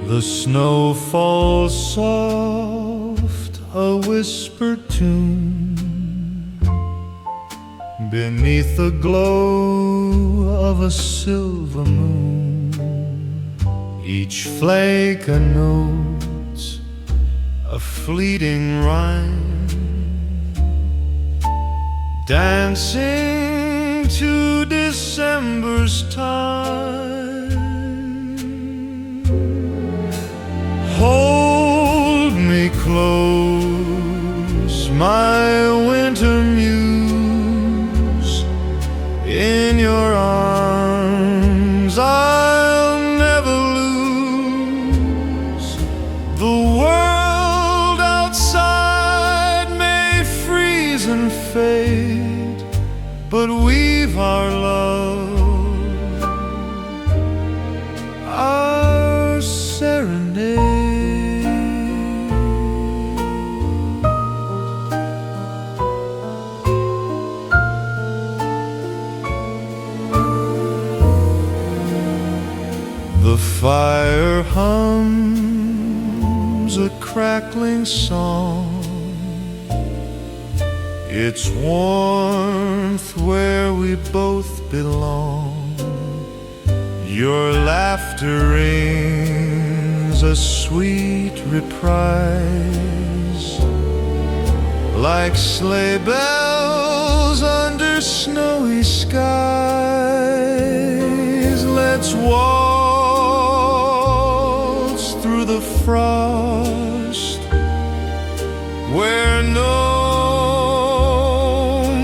The snow falls soft, a whispered tune, beneath the glow of a silver moon. Each flake a note, a fleeting rhyme, dancing to December's time. Hold me close, my winter muse. In your arms I'll never lose. The world outside may freeze and fade, but we've our love, our serenade. The fire hums a crackling song, its warmth where we both belong. Your laughter rings a sweet reprise, like sleigh bells under snowy skies. Let's waltz through the frost where no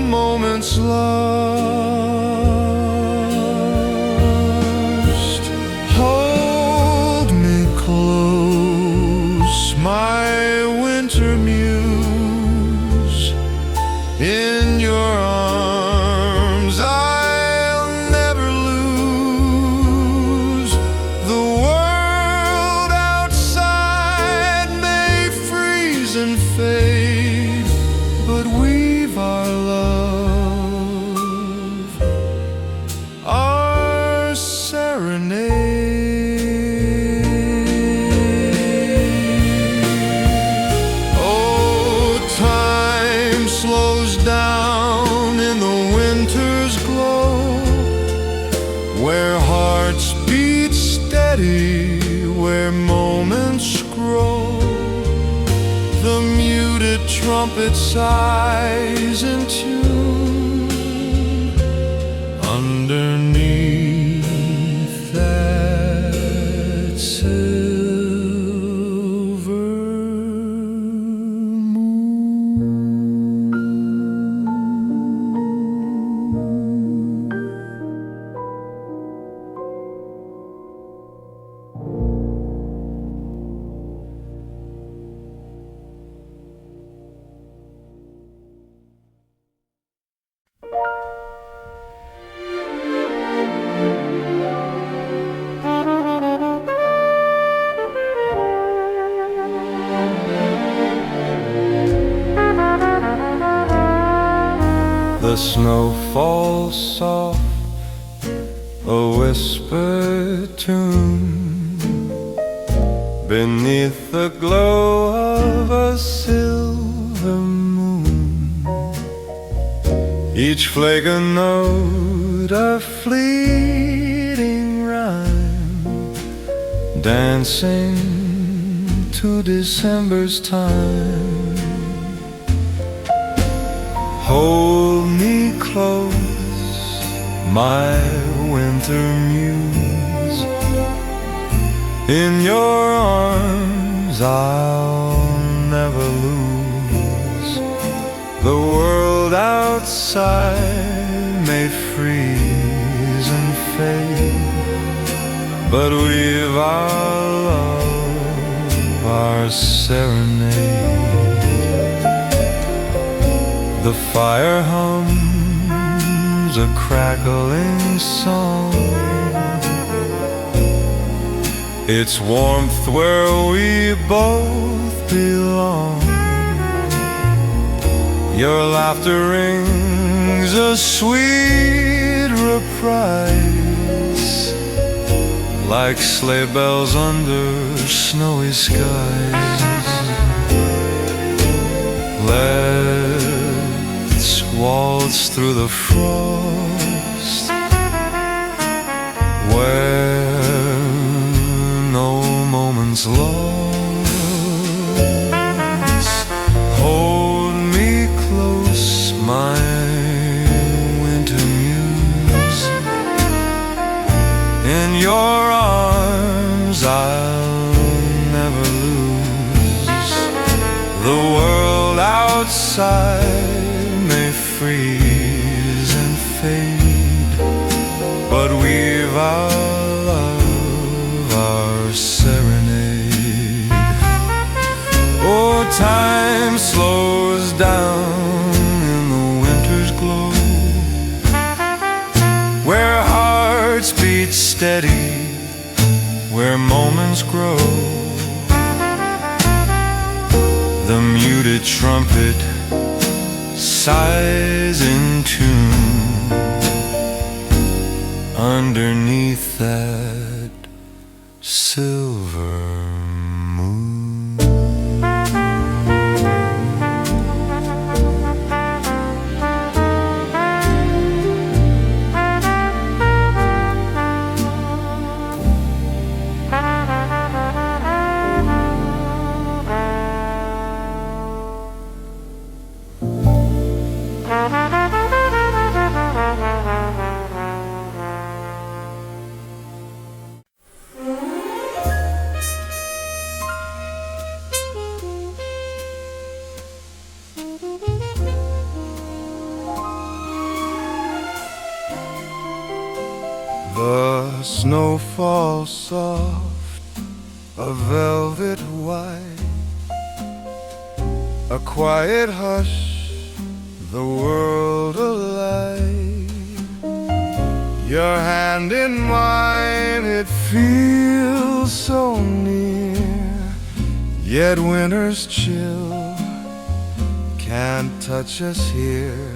moment's lost. Hold me close, my winter muse. In your arms I'll never lose. The world outside may freeze and fade, but we've our love, our serenade. Oh, time slows down in the winter's glow, where hearts beat steady, where moments grow. The muted trumpet sighs in tune underneath that silver The snow falls soft, a whispered tune, beneath the glow of a silver moon. Each flake a note, a fleeting rhyme, dancing to December's time. Hold me close, my winter muse. In your arms I'll never lose. The world outside may freeze and fade, but we've our love, our serenade. The fire hums a crackling song, its warmth where we both belong. Your laughter rings a sweet reprise, like sleigh bells under snowy skies. Let's waltz through the frost where no moment's lost. Hold me close, my winter muse. In your arms I'll never lose. The world outside may freeze and fade, but we've our love, our serenade. Oh, time slows down in the winter's glow, where hearts beat steady, where moments grow. The muted trumpet sighs in tune underneath that silver moon. The snow falls soft, a velvet white, a quiet hush, the world alight. Your hand in mine, it feels so near, yet winter's chill can't touch us here.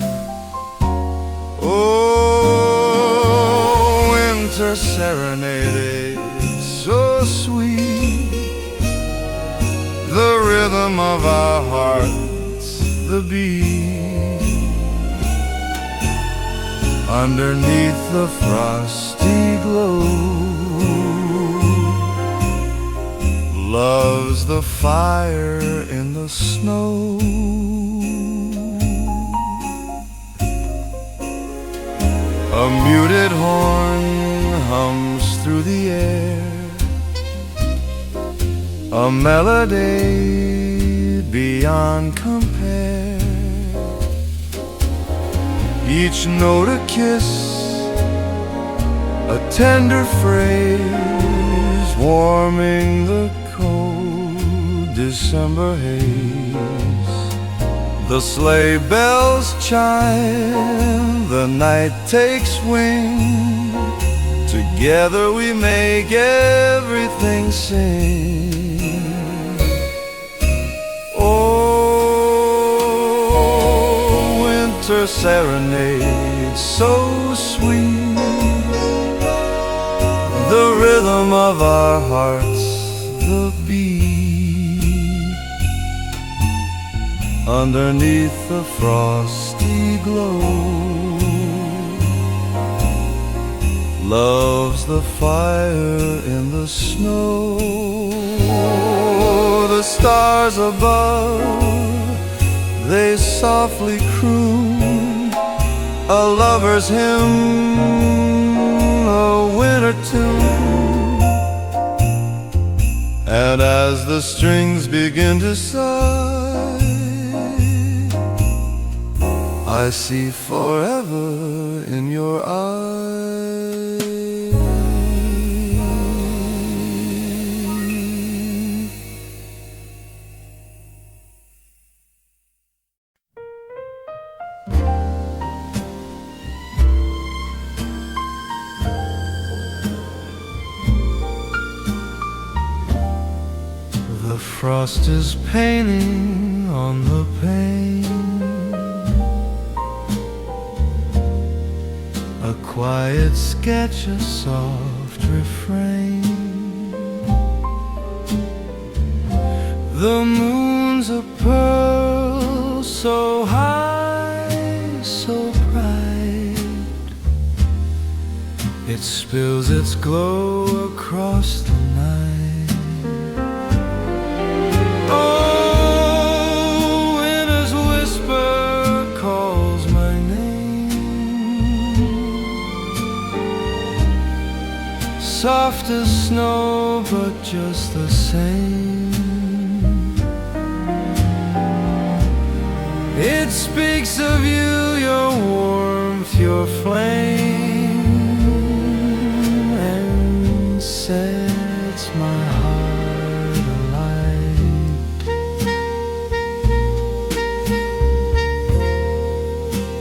Oh, winter serenade, so sweet, the rhythm of our hearts, the beat. Underneath the frosty glow, love's the fire in the snow. A muted horn hums through the air, a melody beyond compare. Each note a kiss, a tender phrase, warming the cold December haze. The sleigh bells chime, the night takes wing, together we make everything sing. Oh, winter serenade, so sweet, the rhythm of our hearts, the beat. Underneath the frosty glow, love's the fire in the snow. The stars above, they softly croon a lover's hymn, a winter tune. And as the strings begin to sigh, I see forever in your eyes. The frost is painting on the pane, a quiet sketch, a soft refrain. The moon's a pearl, so high, so bright. It spills its glow across the night. Oh, winter's whisper calls my name, soft as snow, but just the same. It speaks of you, your warmth, your flame, and sets my heart alight.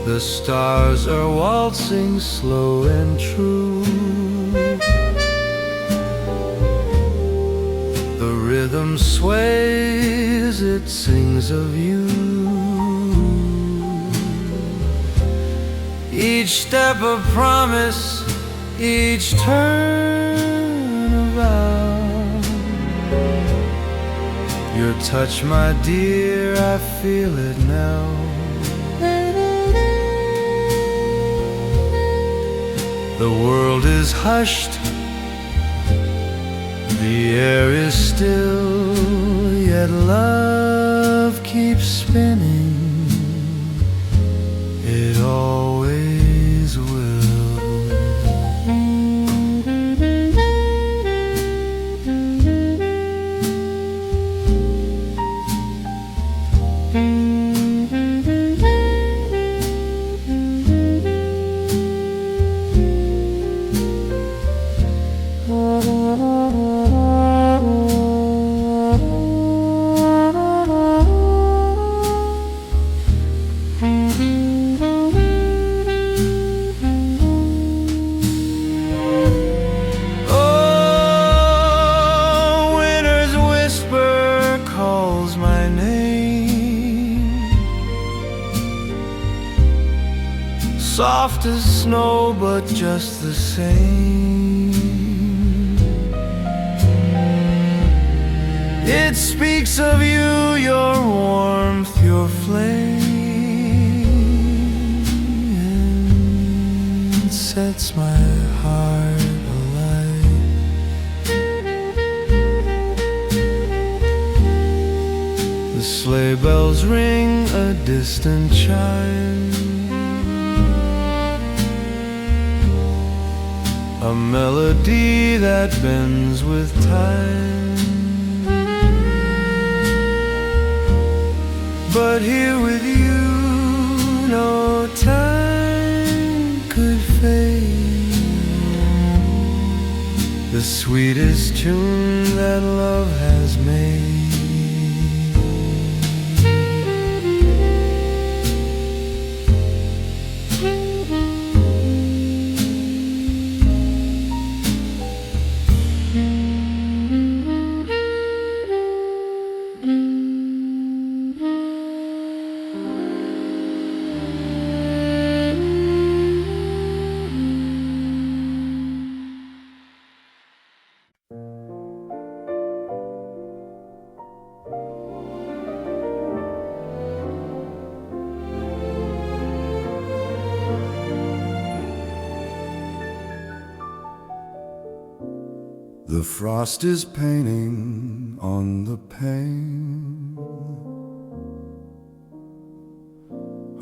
The stars are waltzing slow and true. The rhythm sways, it sings of you. Each step a promise, each turn a vow. Your touch, my dear, I feel it now. The world is hushed, the air is still, yet love keeps spinning. It always will. Soft as snow, but just the same. It speaks of you, your warmth, your flame, and sets my heart alight. The sleigh bells ring a distant chime, a melody that bends with time. But here with you, no time could fade. The sweetest tune that love has made. The frost is painting on the pane,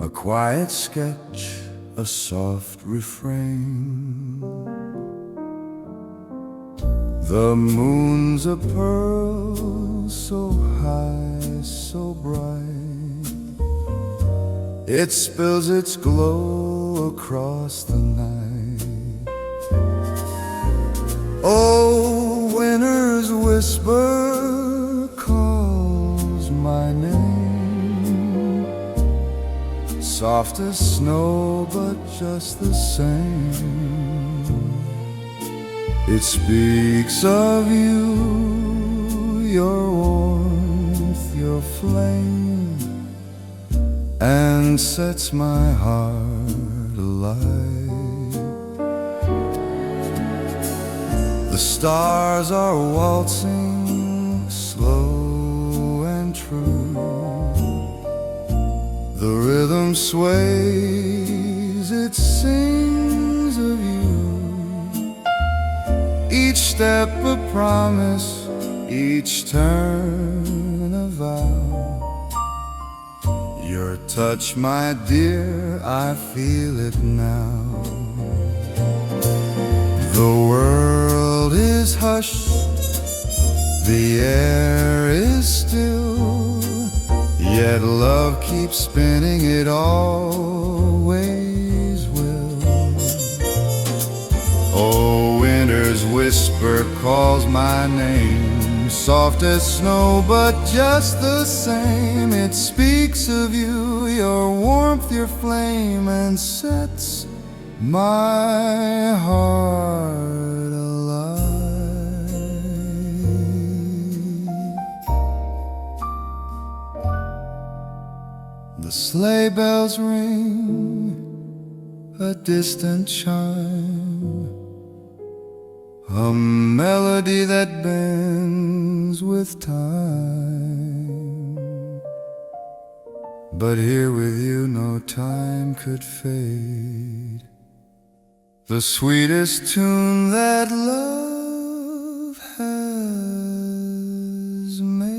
a quiet sketch, a soft refrain. The moon's a pearl, so high, so bright. It spills its glow across the night. Oh, winter's whisper calls my name, soft as snow, but just the same. It speaks of you, your warmth, your flame, and sets my heart alight. The stars are waltzing slow The rhythm sways, it sings of you. Each step a promise, each turn a vow. Your touch, my dear, I feel it now. The world is hushed, the air is still, yet love keeps spinning, it always will. Oh, winter's whisper calls my name, soft as snow, but just the same. It speaks of you, your warmth, your flame, and sets my heart alive. The sleigh bells ring, a distant chime, a melody that bends with time. But here with you no time could fade. The sweetest tune that love has made.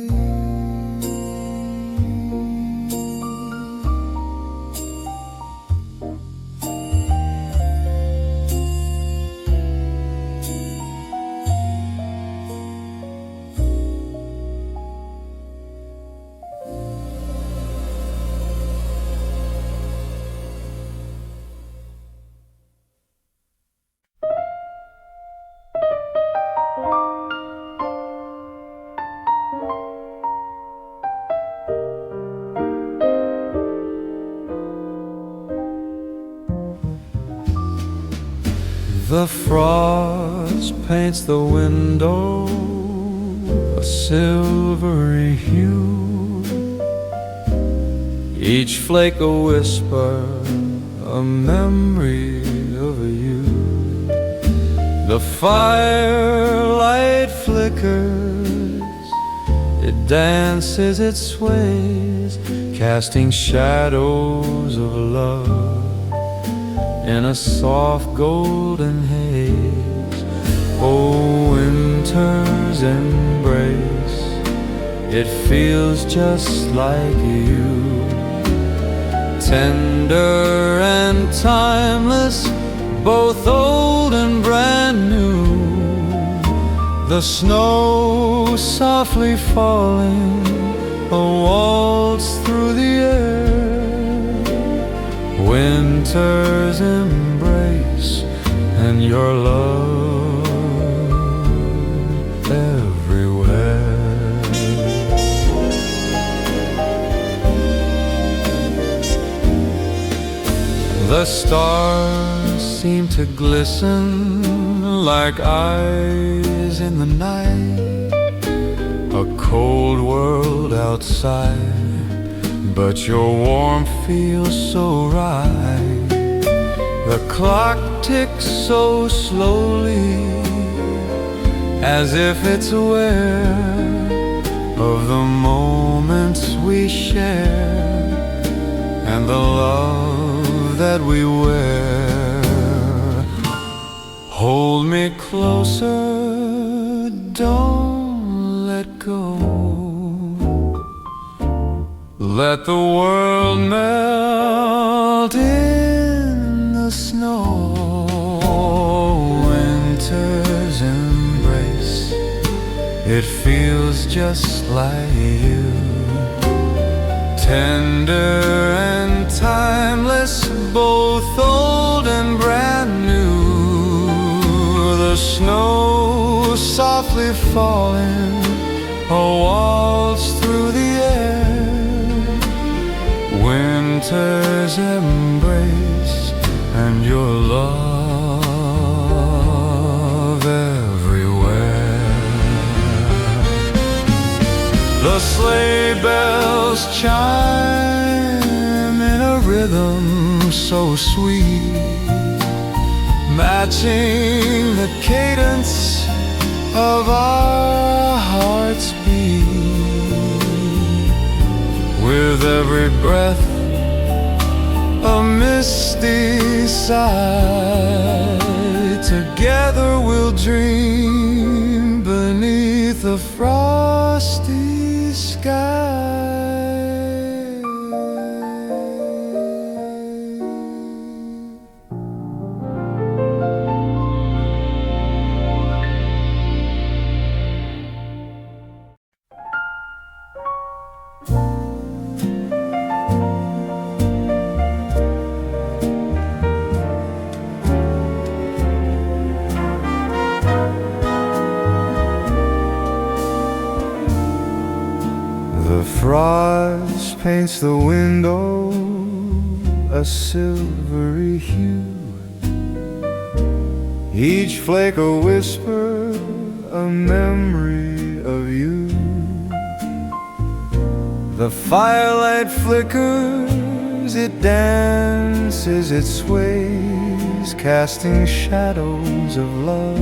The frost paints the window a silvery hue, each flake a whisper, a memory of you. The firelight flickers, it dances, it sways, casting shadows of love in a soft golden haze. Oh, winter's embrace, it feels just like you, tender and timeless, both old and brand new. The snow softly falling, a waltz through the air. Winter's embrace and your love everywhere. The stars seem to glisten like eyes in the night. A cold world outside, but your warmth feels so right. The clock ticks so slowly, as if it's aware of the moments we share and the love that we wear. Hold me closer, don't let go. Let the world melt in the snow. Winter's embrace, it feels just like you, tender and timeless, both old and brand new. The snow softly falling, a waltz through the air. Winter's embrace and your love everywhere. The sleigh bells chime in a rhythm so sweet, matching the cadence of our heart's beat. With every breath misty side. Together we'll dream beneath a frosty sky. The frost paints the window a silvery hue, each flake a whisper, a memory of you. The firelight flickers, it dances, it sways, casting shadows of love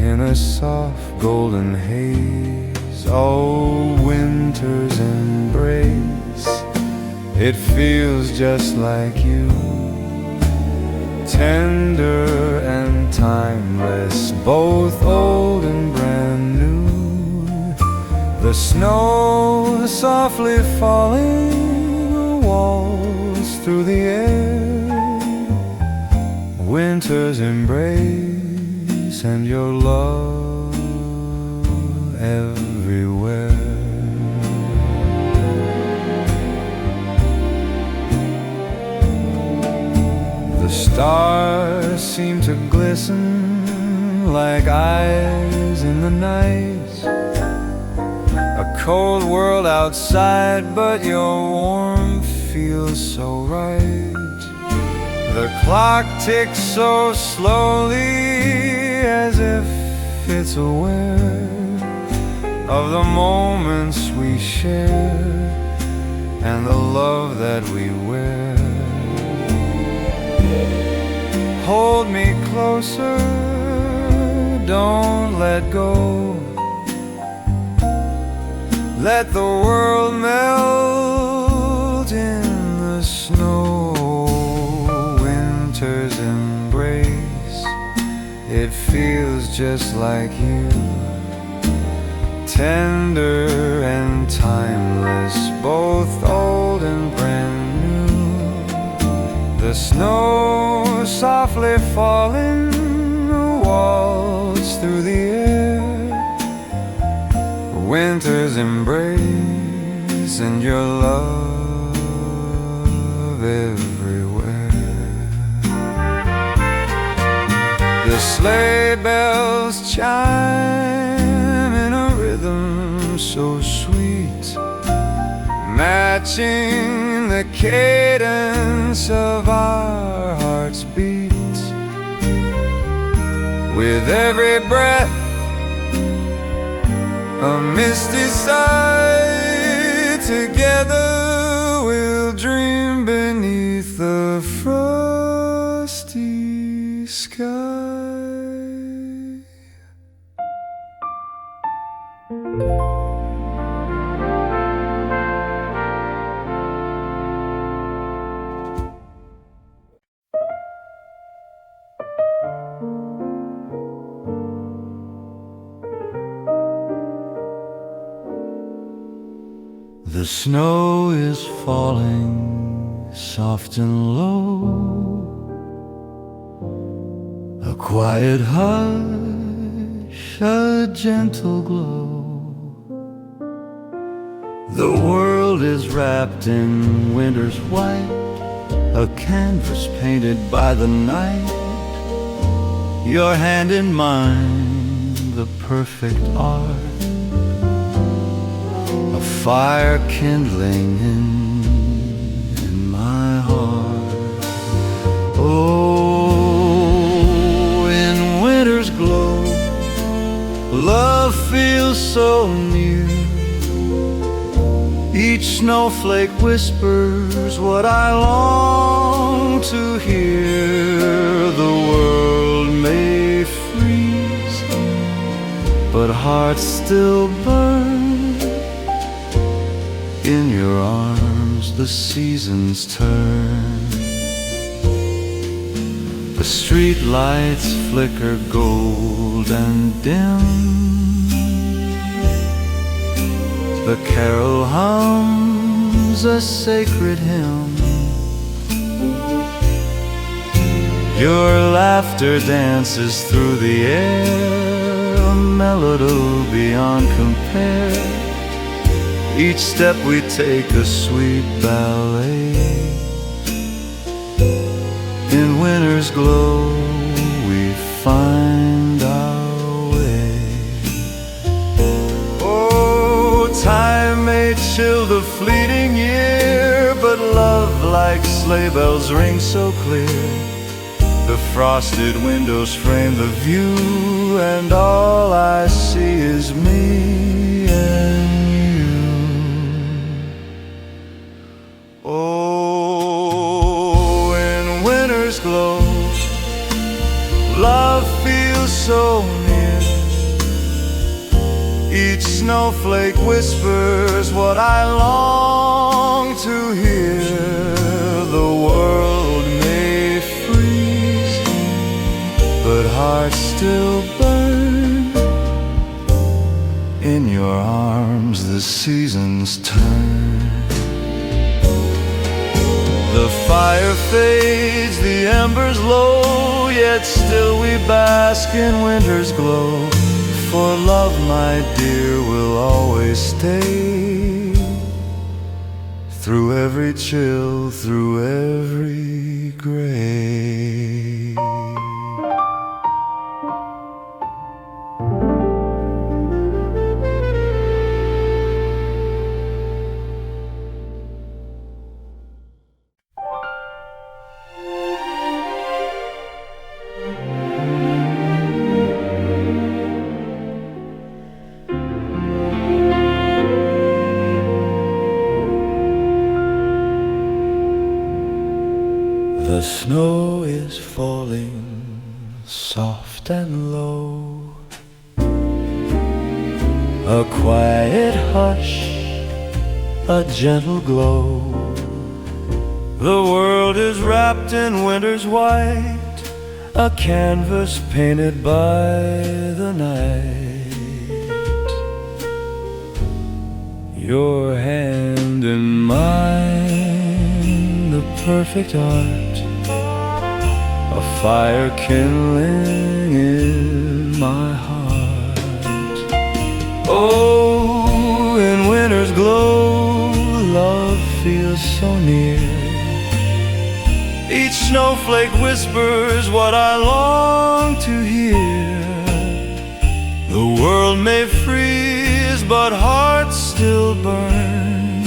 in a soft golden haze. Oh, winter's embrace, it feels just like you, tender and timeless, both old and brand new. The snow softly falling walls through the air, winter's embrace and your love everywhere. The stars seem to glisten like eyes in the night. A cold world outside, but your warmth feels so right. The clock ticks so slowly, as if it's aware of the moments we share and the love that we wear. Hold me closer, don't let go. Let the world melt in the snow. Winter's embrace, it feels just like you, tender and timeless, both old and brand new. The snow softly falling walls through the air, winter's embrace and your love everywhere. The sleigh bells chime in a rhythm so sweet, matching the cadence of our heart's beat. With every breath, a misty sigh, together we'll dream beneath the frosty sky. The snow is falling soft and low, a quiet hush, a gentle glow. The world is wrapped in winter's white, a canvas painted by the night. Your hand in mine, the perfect art, fire kindling in my heart. Oh, in winter's glow, love feels so near. Each snowflake whispers what I long to hear. The world may freeze, but hearts still burn. In your arms the seasons turn. The street lights flicker gold and dim. The carol hums a sacred hymn. Your laughter dances through the air, a melody beyond compare. Each step we take a sweet ballet. In winter's glow we find our way. Oh, time may chill the fleeting year, but love like sleigh bells ring so clear. The frosted windows frame the view, and all I see is me and you. Oh, in winter's glow, love feels so near. Each snowflake whispers what I long to hear. The world may freeze, but hearts still burn. In your arms the seasons turn. The fire fades, the embers low, yet still we bask in winter's glow. For love, my dear, will always stay. Through every chill, through every gray. The snow is falling soft and low, a quiet hush, a gentle glow. The world is wrapped in winter's white, a canvas painted by the night. Your hand in mine, the perfect art, a fire kindling in my heart. Oh, in winter's glow, love feels so near. Each snowflake whispers what I long to hear. The world may freeze, but hearts still burn.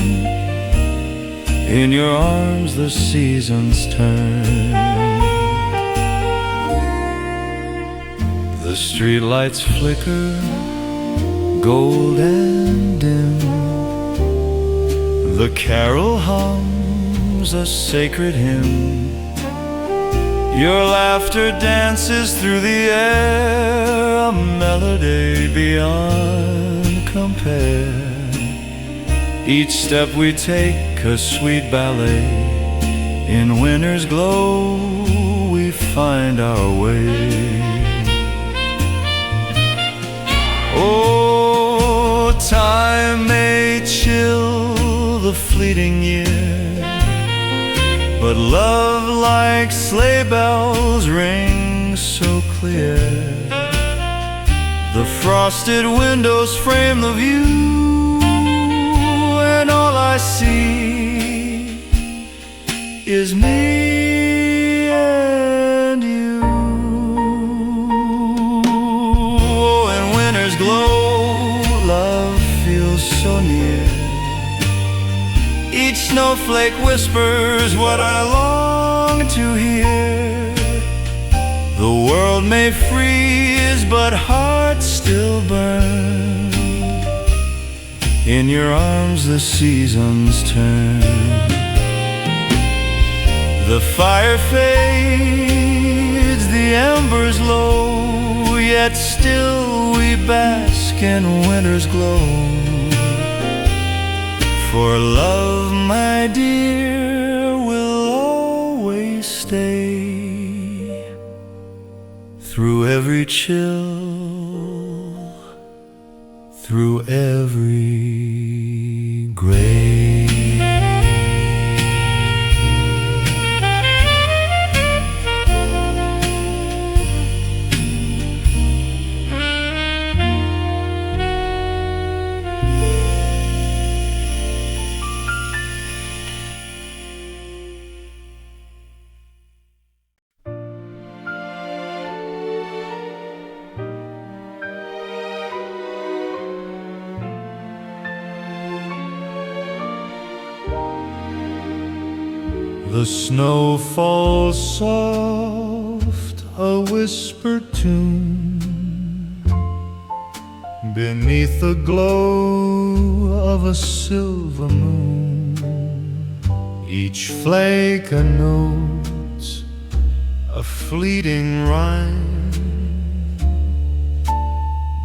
In your arms the seasons turn. The streetlights flicker, gold and dim. The carol hums a sacred hymn. Your laughter dances through the air, a melody beyond compare. Each step we take a sweet ballet. In winter's glow we find our way. Oh, time may chill the fleeting year, but love like sleigh bells rings so clear. The frosted windows frame the view, and all I see is me and you. Oh, in winter's glow, love feels so near. Each snowflake whispers what I long to hear. The world may freeze, but hearts still burn. In your arms the seasons turn. The fire fades, the embers low, yet still we bask in winter's glow. For love, my dear, will always stay. every chill, through every grave. The snow falls soft, a whispered tune, beneath the glow of a silver moon. Each flake a note, a fleeting rhyme,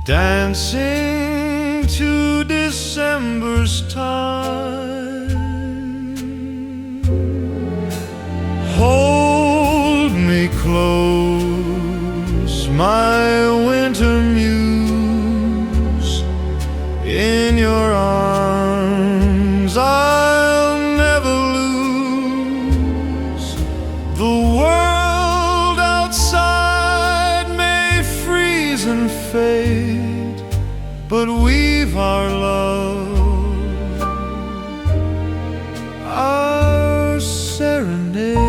dancing to December's time. Hold me close, my winter muse. In your arms I'll never lose. The world outside may freeze and fade, but we've our love, our serenade.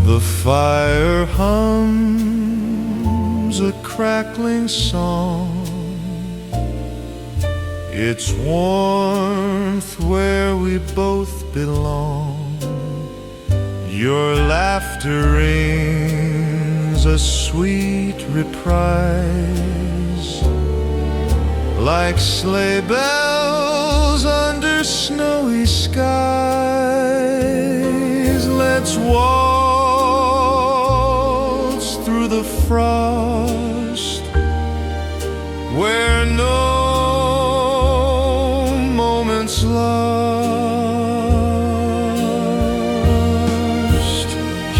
The fire hums a crackling song, its warmth where we both belong. Your laughter rings a sweet reprise, like sleigh bells under snowy skies. Let's waltz through the frost, where no moment's lost.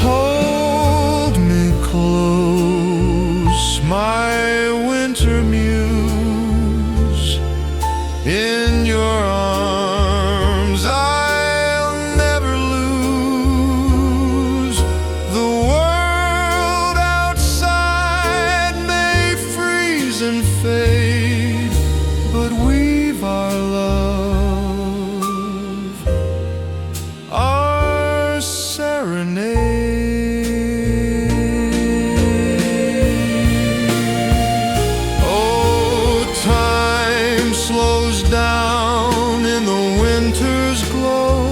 Hold me close, my winter muse. In your arms I'll never lose. The world outside may freeze and fade, but we've our love, our serenade. Oh, time slows down in the winter's glow,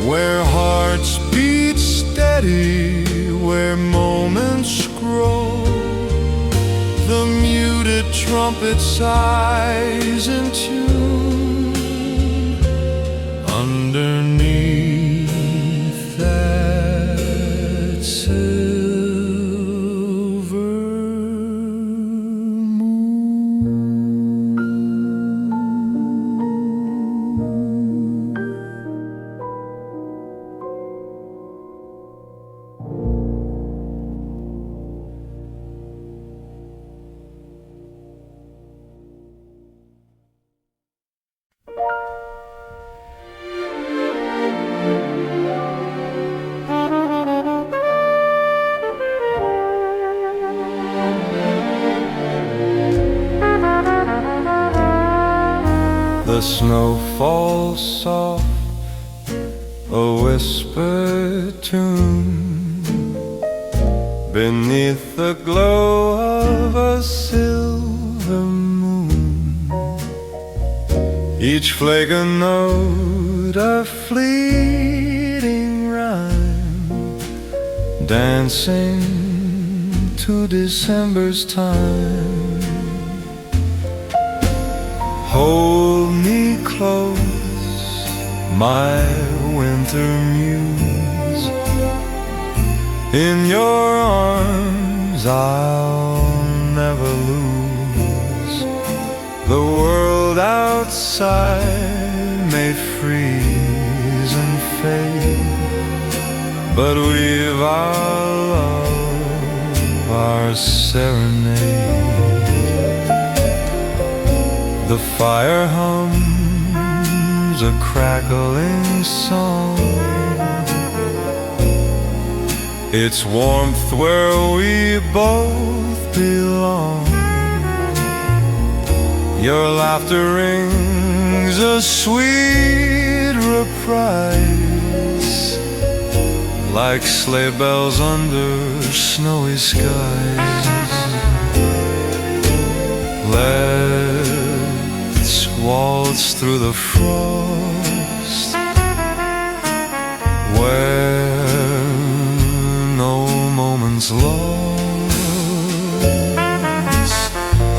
where hearts beat steady, where moments grow. The muted trumpet sighs in tune underneath that silver moon. The snow falls soft, a whispered tune, beneath the glow of a silver moon. Each flake a note, a fleeting rhyme, dancing to December's time. Hold me close, my winter muse. In your arms I'll never lose. outside may freeze and fade, but we've our love, our serenade. The fire hums a crackling song, its warmth where we both belong. Your laughter rings a sweet reprise, like sleigh bells under snowy skies. Let's waltz through the frost, where no moment's lost.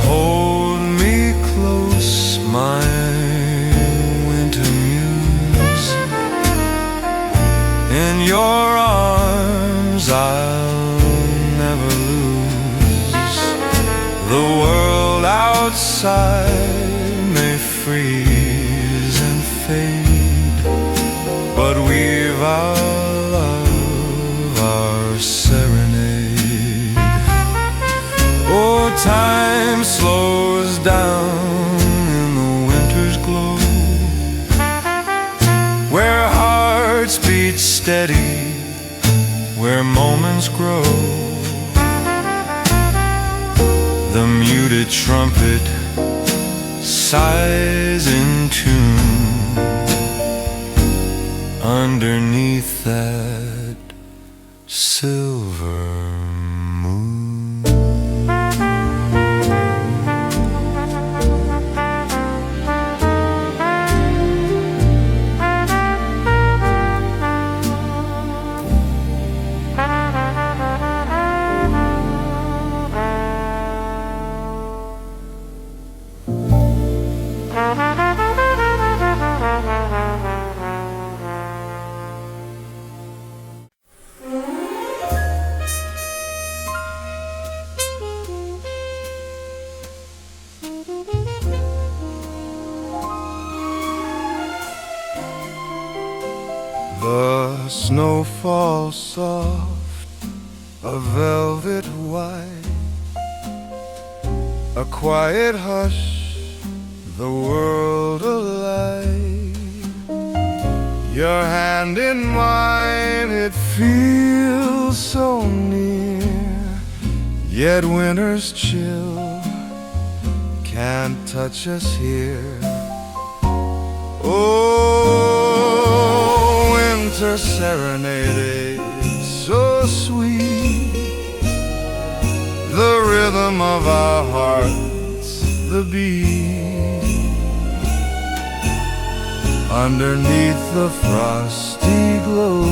Hold me close, my winter muse. In your arms I'll never lose. The world outside may freeze and fade, but we've our love, our serenade. Oh, time slows down in the winter's glow, where hearts beat steady, where moments grow. The muted trumpet sighs in tune underneath that silver moon. The snowfall soft, a velvet white, a quiet hush, the world alight. Your hand in mine, it feels so near, yet winter's chill can't touch us here. Oh, winter serenade, so sweet, the rhythm of our hearts, the beat. Underneath the frosty glow,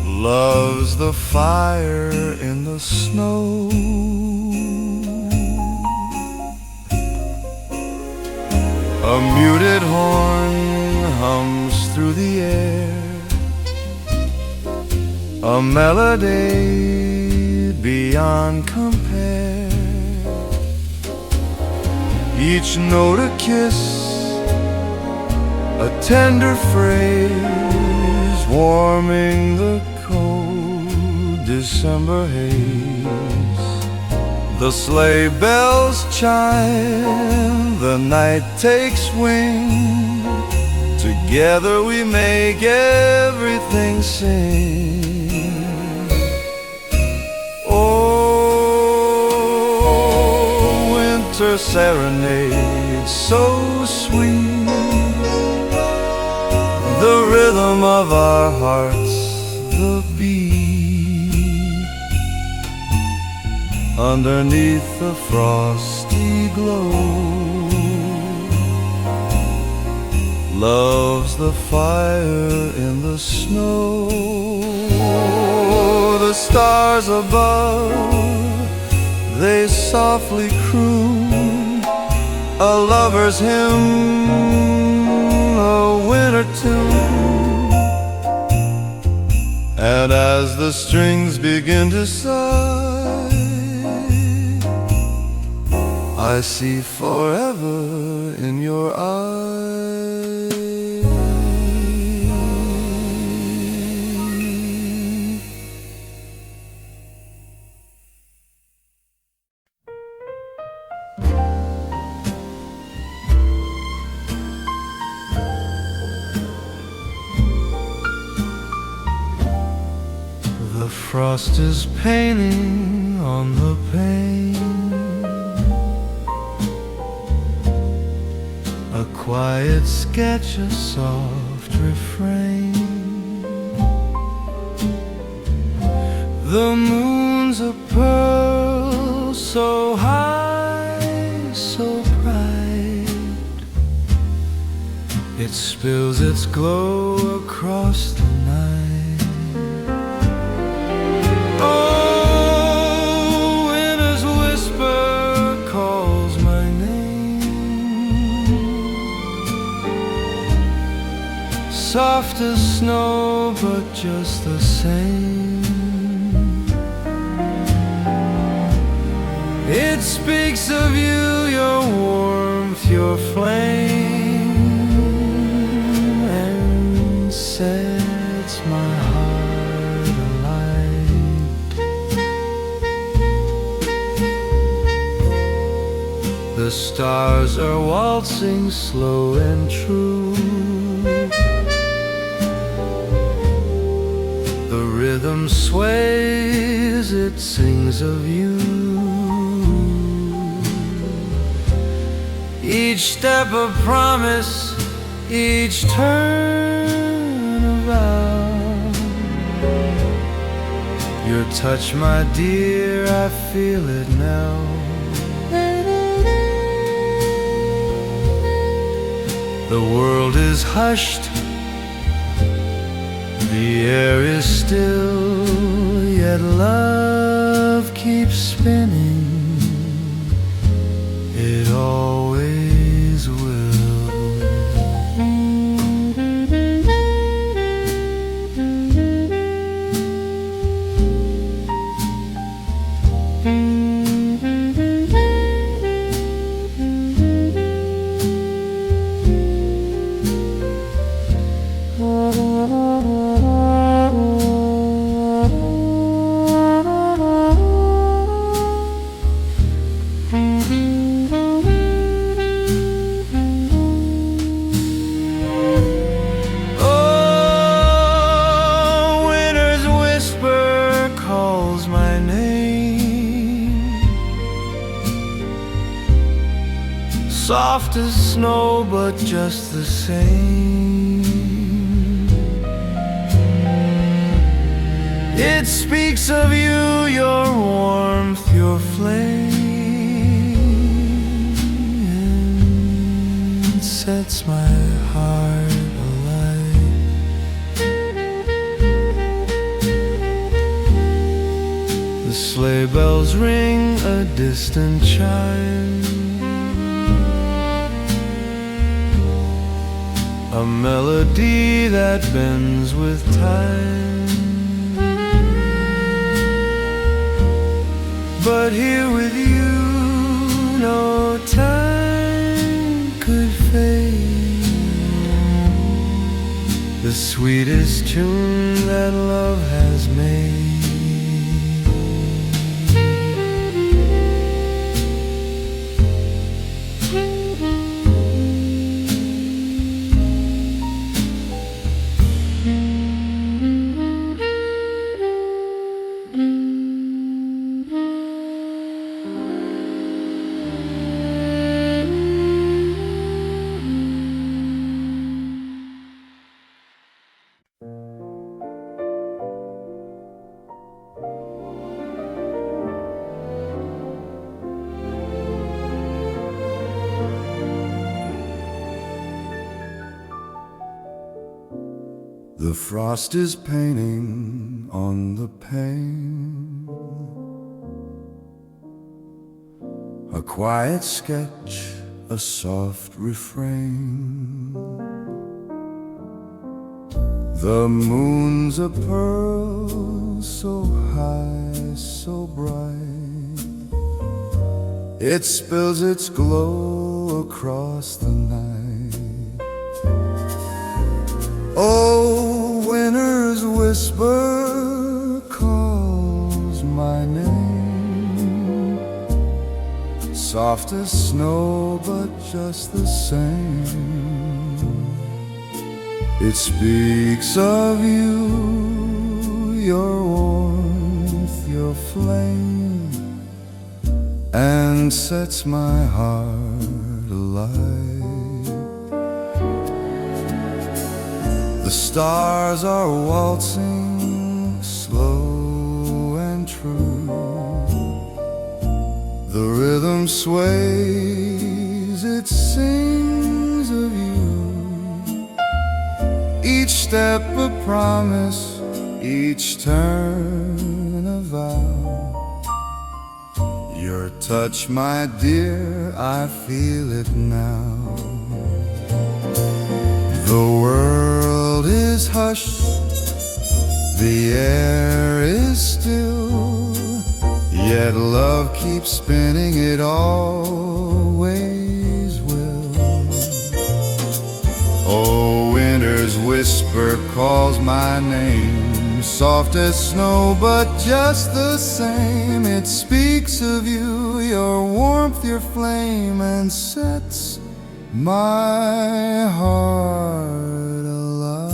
love's the fire in the snow. A muted horn hums through the air, a melody beyond compare. Each note a kiss, a tender phrase, warming the cold December haze. The sleigh bells chime, the night takes wing, together we make everything sing. Oh, winter serenade, so sweet, the rhythm of our hearts, the beat. Underneath the frosty glow, love's the fire in the snow. The stars above, they softly croon a lover's hymn, a winter tune. And as the strings begin to sigh, I see forever in your eyes. The frost is painting on the pane, a quiet sketch, a soft refrain. The moon's a pearl, so high, so bright, it spills its glow across the night. Oh, winter's whisper calls my name, soft as snow, but just the same. It speaks of you, your warmth, your flame, and sets my heart alight. The stars are waltzing slow and true, the rhythm sways, it sings of you. Each step a promise, each turn a vow. Your touch, my dear, I feel it now. The world is hushed, the air is still, yet love keeps spinning. It always will. Soft as snow, but just the same. It speaks of you, your warmth, your flame, and sets my heart alight. The sleigh bells ring a distant chime, a melody that bends with time. But here with you, no time could fade. The sweetest tune that love has made. The frost is painting on the pane, a quiet sketch, a soft refrain. The moon's a pearl, so high, so bright, It spills its glow across the night. Oh, winter's whisper calls my name, soft as snow, but just the same. It speaks of you, your warmth, your flame, and sets my heart alight. The stars are waltzing slow and true. The rhythm sways, it sings of you. Each step a promise, each turn a vow. Your touch, my dear, I feel it now. The world is hushed, the air is still, yet love keeps spinning, it always will. Oh, winter's whisper calls my name, soft as snow, but just the same. It speaks of you, your warmth, your flame, and sets my heart alight.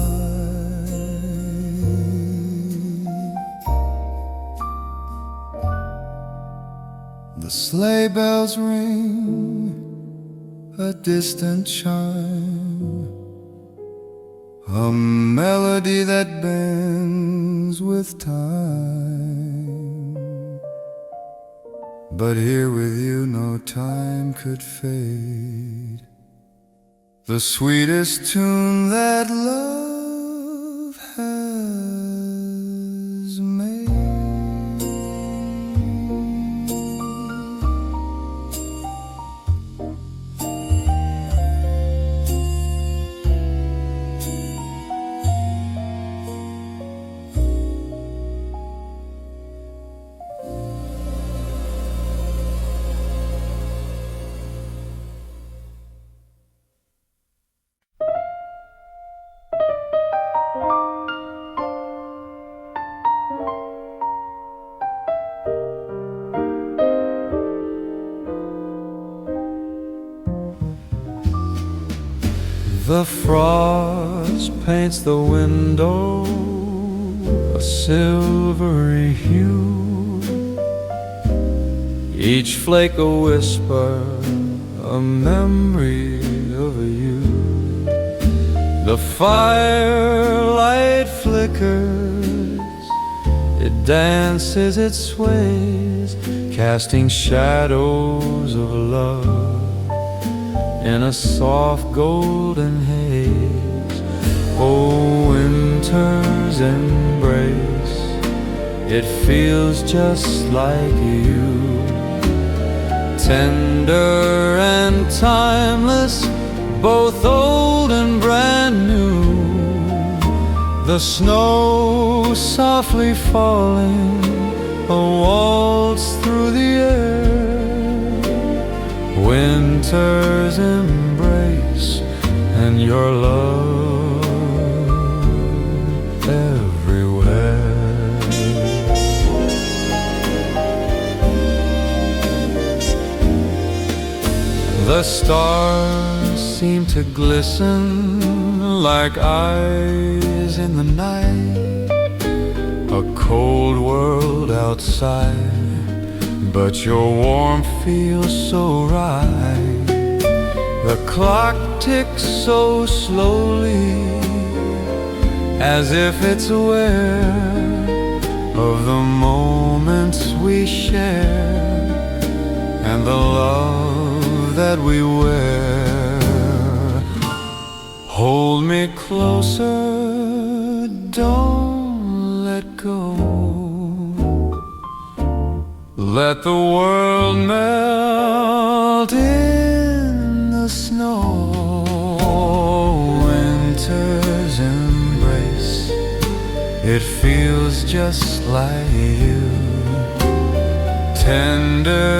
The sleigh bells ring, a distant chime, a melody that bends with time. But here with you no time could fade. The sweetest tune that love has made. The frost paints the window a silvery hue, each flake a whisper, a memory of you. The firelight flickers, it dances, it sways, casting shadows of love in a soft golden haze. Oh, winter's embrace, it feels just like you, tender and timeless, both old and brand new. The snow softly falling, a waltz through the air. Winter's embrace and your love everywhere. The stars seem to glisten like eyes in the night. A cold world outside, but your warmth feels so right. The clock ticks so slowly, as if it's aware of the moments we share and the love that we wear. Hold me closer, don't let go. Let the world melt in the snow. Winter's embrace, it feels just like you, tender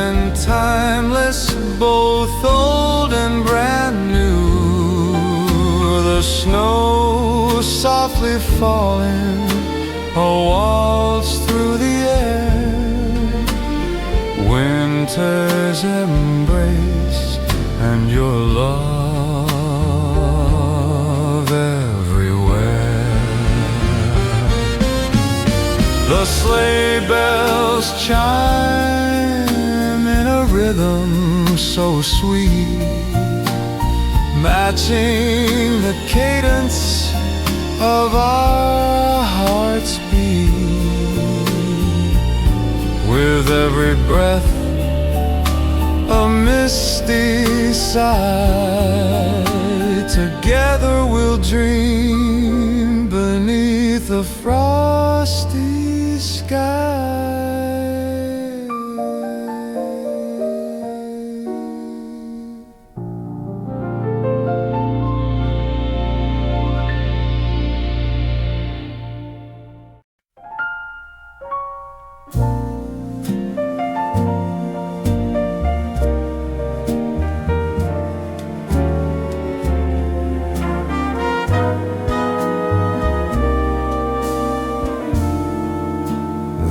and timeless, both old and brand new. The snow softly falling, a waltz through the air. Winter's embrace and your love everywhere. The sleigh bells chime in a rhythm so sweet, matching the cadence of our hearts beat. With every breath a misty sigh, together we'll dream beneath a frosty sky.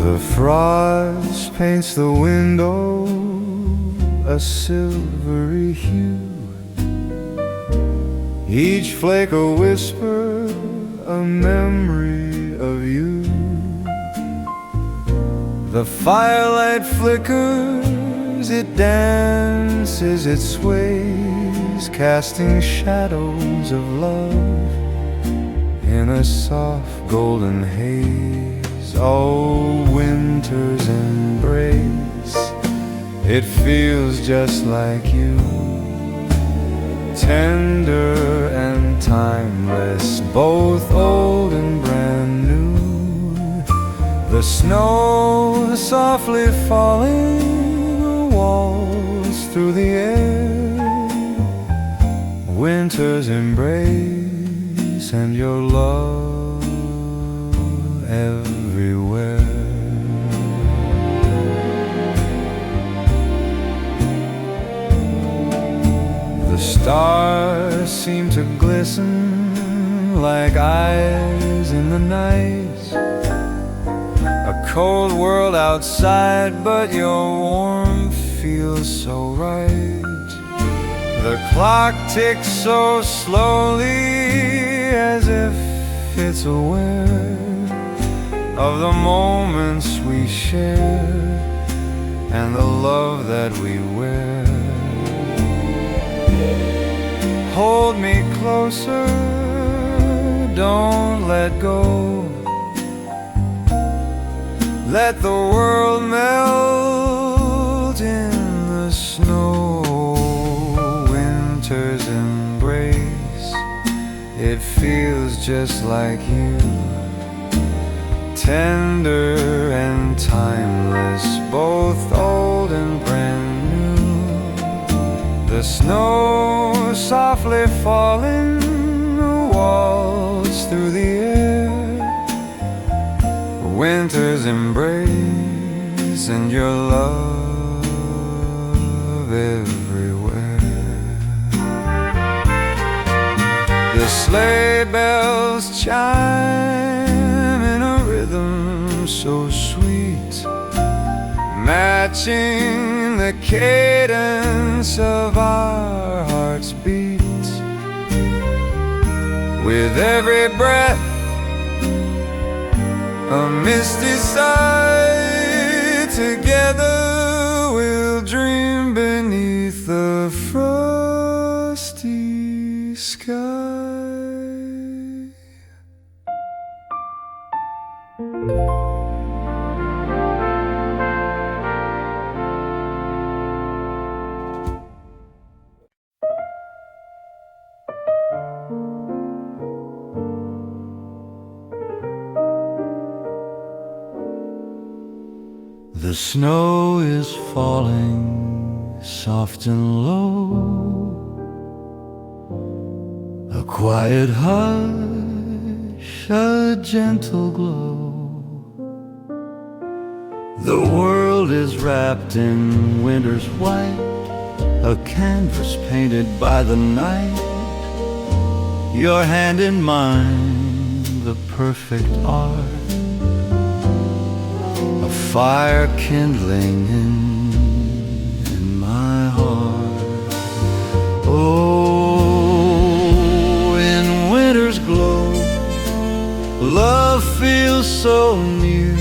The frost paints the window a silvery hue, each flake a whisper, a memory of you. The firelight flickers, it dances, it sways, casting shadows of love in a soft golden haze. Oh, winter's embrace, it feels just like you, tender and timeless, both old and brand new. The snow softly falling, a waltz through the air. Winter's embrace and your love everywhere. The stars seem to glisten like eyes in the night. A cold world outside, but your warmth feels so right. The clock ticks so slowly, as if it's aware of the moments we share and the love that we wear. Hold me closer, don't let go. Let the world melt in the snow. Winter's embrace, it feels just like you, tender and timeless, both old and brand new. The snow softly falling, a waltz through the air. Winter's embrace and your love everywhere. The sleigh bells chime in a rhythm so sweet, matching the cadence of our heart's beat. With every breath a misty sigh, together we'll dream beneath the frosty sky. The snow is falling, soft and low, a quiet hush, a gentle glow. The world world is wrapped in winter's white, a canvas painted by the night. Your hand in mine, the perfect art, a fire kindling in my heart. Oh, in winter's glow, love feels so near.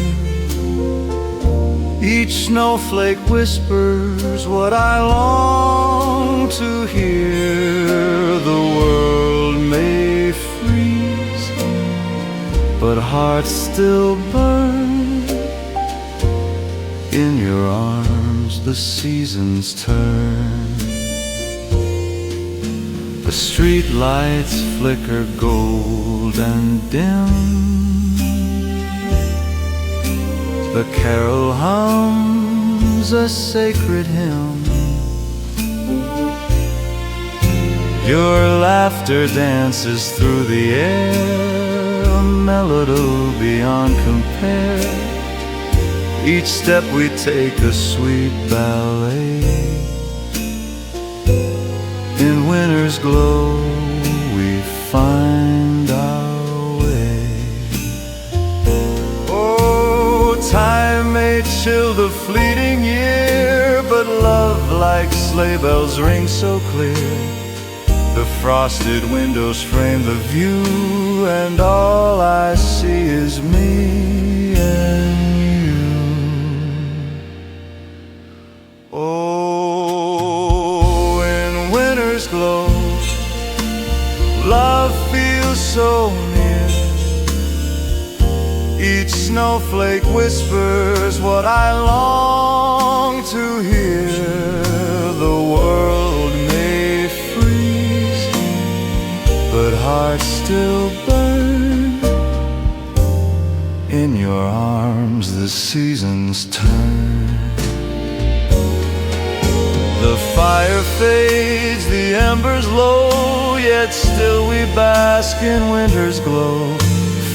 Each snowflake whispers what I long to hear. The world may freeze, but hearts still burn. In your arms the seasons turn. The street lights flicker gold and dim. The carol hums a sacred hymn. Your laughter dances through the air, a melody beyond compare. Each step we take a sweet ballet. In winter's glow we find our way. Oh, time may chill the fleeting year, but love like sleigh bells rings so clear. The frosted windows frame the view, and all I see is me and you. Oh, in winter's glow, love feels so near. Each snowflake whispers what I long to hear. The world may freeze, but hearts still burn. In your arms the seasons turn. The fire fades, the embers low, yet still we bask in winter's glow.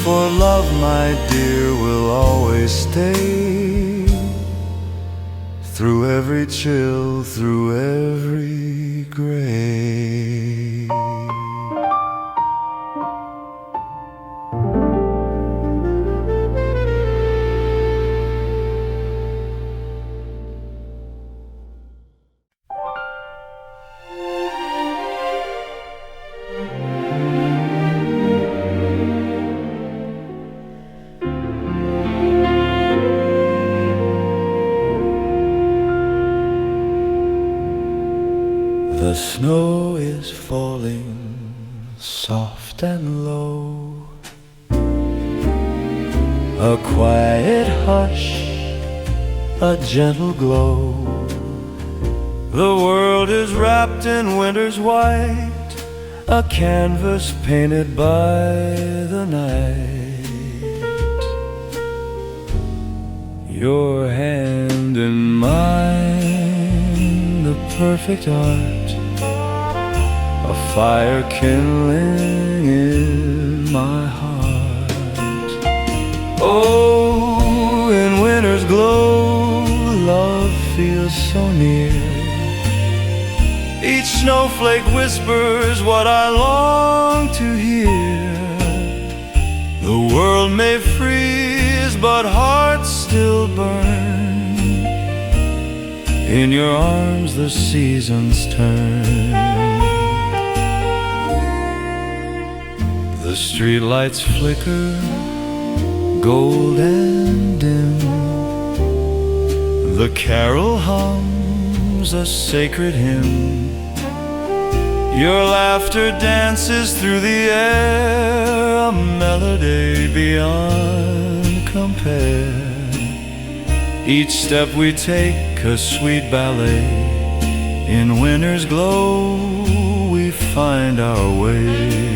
For love, my dear, will always stay. Through every chill, through every gray. The snow is falling soft and low. A quiet hush, a gentle glow. The world is wrapped in winter's white, a canvas painted by the night. Your hand in mine, the perfect art, a fire kindling in my heart. Oh, in winter's glow, love feels so near. Each snowflake whispers what I long to hear. The world may freeze, but hearts still burn. In your arms the seasons turn. The streetlights flicker, gold and dim. The carol hums a sacred hymn. Your laughter dances through the air, a melody beyond compare. Each step we take a sweet ballet. In winter's glow we find our way.